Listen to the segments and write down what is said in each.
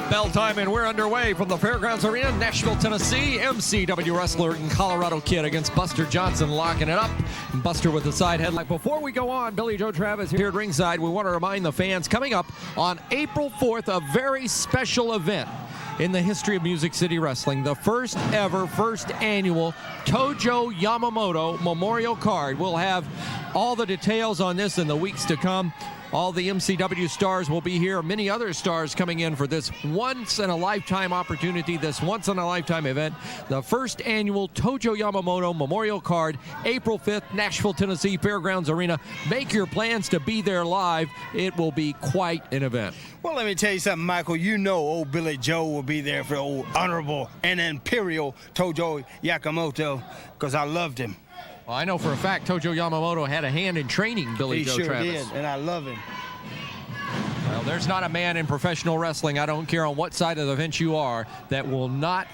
Bell time, and we're underway from the Fairgrounds Arena, Nashville, Tennessee. MCW wrestler and Colorado Kid against Buster Johnson, locking it up. Buster with the side headlock. Before we go on, Billy Joe Travis here at ringside. We want to remind the fans, coming up on April 4th, a very special event in the history of Music City Wrestling. The first annual Tojo Yamamoto Memorial Card. We'll have all the details on this in the weeks to come. All the MCW stars will be here. Many other stars coming in for this once-in-a-lifetime opportunity, this once-in-a-lifetime event. The first annual Tojo Yamamoto Memorial Card, April 5th, Nashville, Tennessee, Fairgrounds Arena. Make your plans to be there live. It will be quite an event. Well, let me tell you something, Michael. You know old Billy Joe will be there for old Honorable and Imperial Tojo Yamamoto, because I loved him. Well, I know for a fact Tojo Yamamoto had a hand in training Billy Joe Travis. He sure did, and I love him. Well, there's not a man in professional wrestling, I don't care on what side of the fence you are, that will not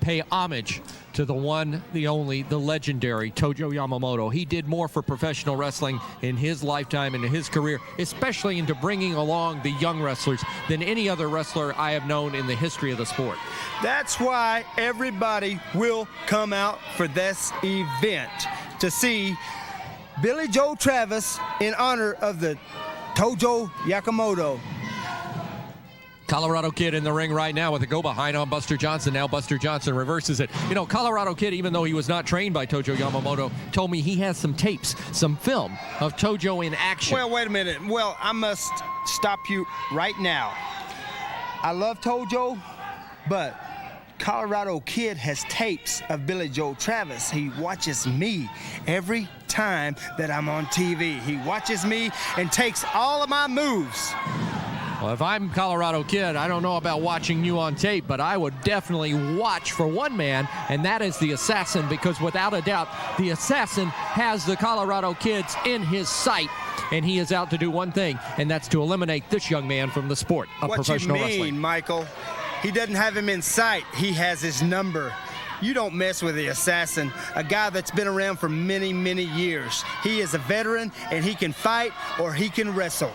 pay homage to the one, the only, the legendary Tojo Yamamoto. He did more for professional wrestling in his lifetime and in his career, especially into bringing along the young wrestlers, than any other wrestler I have known in the history of the sport. That's why everybody will come out for this event, to see Billy Joe Travis in honor of the Tojo Yamamoto. Colorado Kid in the ring right now with a go-behind on Buster Johnson. Now Buster Johnson reverses it. You know, Colorado Kid, even though he was not trained by Tojo Yamamoto, told me he has some tapes, some film of Tojo in action. Well, wait a minute. Well, I must stop you right now. I love Tojo, but Colorado Kid has tapes of Billy Joe Travis. He watches me every time that I'm on TV. He watches me and takes all of my moves. Well, if I'm Colorado Kid, I don't know about watching you on tape, but I would definitely watch for one man, and that is the Assassin, because without a doubt, the Assassin has the Colorado Kids in his sight, and he is out to do one thing, and that's to eliminate this young man from the sport of professional wrestling. What you mean, Michael? He doesn't have him in sight. He has his number. You don't mess with the Assassin, a guy that's been around for many, many years. He is a veteran, and he can fight or he can wrestle.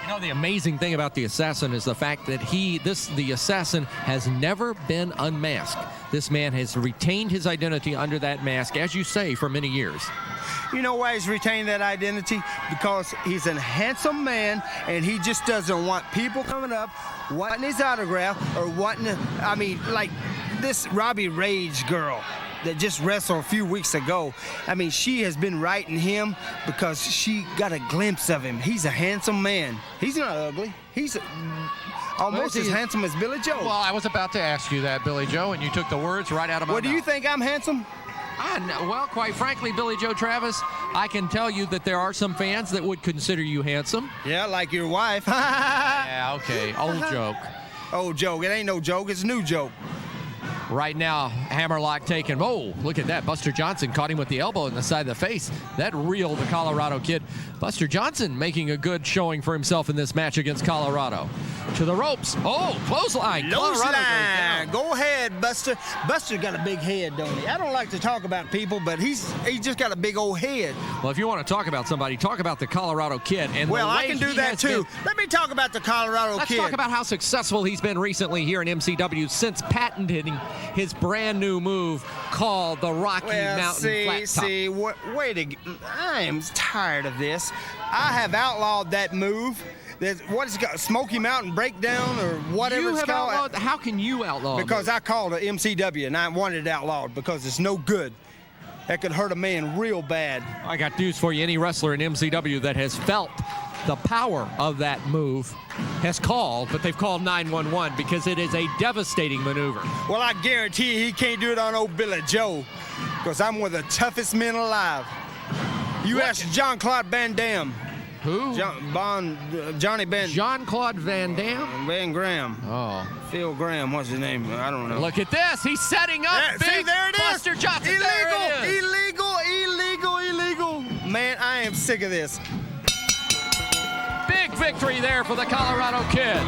You know, the amazing thing about the Assassin is the fact that the Assassin has never been unmasked. This man has retained his identity under that mask, as you say, for many years. You know why he's retained that identity? Because he's a handsome man, and he just doesn't want people coming up wanting his autograph or wanting, like this Robbie Rage girl that just wrestled a few weeks ago. I mean, she has been writing him because she got a glimpse of him. He's a handsome man. He's not ugly. He's almost as handsome as Billy Joe. Well, I was about to ask you that, Billy Joe, and you took the words right out of my mouth. Well, do you think I'm handsome? Well, quite frankly, Billy Joe Travis, I can tell you that there are some fans that would consider you handsome. Yeah, like your wife. Yeah, okay, old joke. Old joke. It ain't no joke. It's a new joke. Right now, hammerlock taken. Oh, look at that. Buster Johnson caught him with the elbow in the side of the face. That reeled the Colorado Kid. Buster Johnson making a good showing for himself in this match against Colorado. To the ropes. Oh, clothesline. Clothesline. Go ahead, Buster. Buster got a big head, don't he? I don't like to talk about people, but he just got a big old head. Well, if you want to talk about somebody, talk about the Colorado Kid. And well, I can do that too. Let me talk about the Colorado Kid. Let's talk about how successful he's been recently here in MCW since patenting his brand new move called the Rocky Mountain Flat Top. I am tired of this. I have outlawed that move. What is it called? Smoky Mountain Breakdown or whatever it's called. Outlawed? How can you outlaw it? Because I called it MCW and I wanted it outlawed because it's no good. That could hurt a man real bad. I got news for you. Any wrestler in MCW that has felt the power of that move has called, but they've called 911 because it is a devastating maneuver. Well, I guarantee you he can't do it on old Billy Joe, because I'm one of the toughest men alive. You ask Jean-Claude Van Damme. Who? Johnny Ben. Jean-Claude Van Damme? Van Graham. Oh. Phil Graham, what's his name? I don't know. Look at this. He's setting up big see, there it Buster is. Johnson. Illegal. Man, I am sick of this. Big victory there for the Colorado Kid.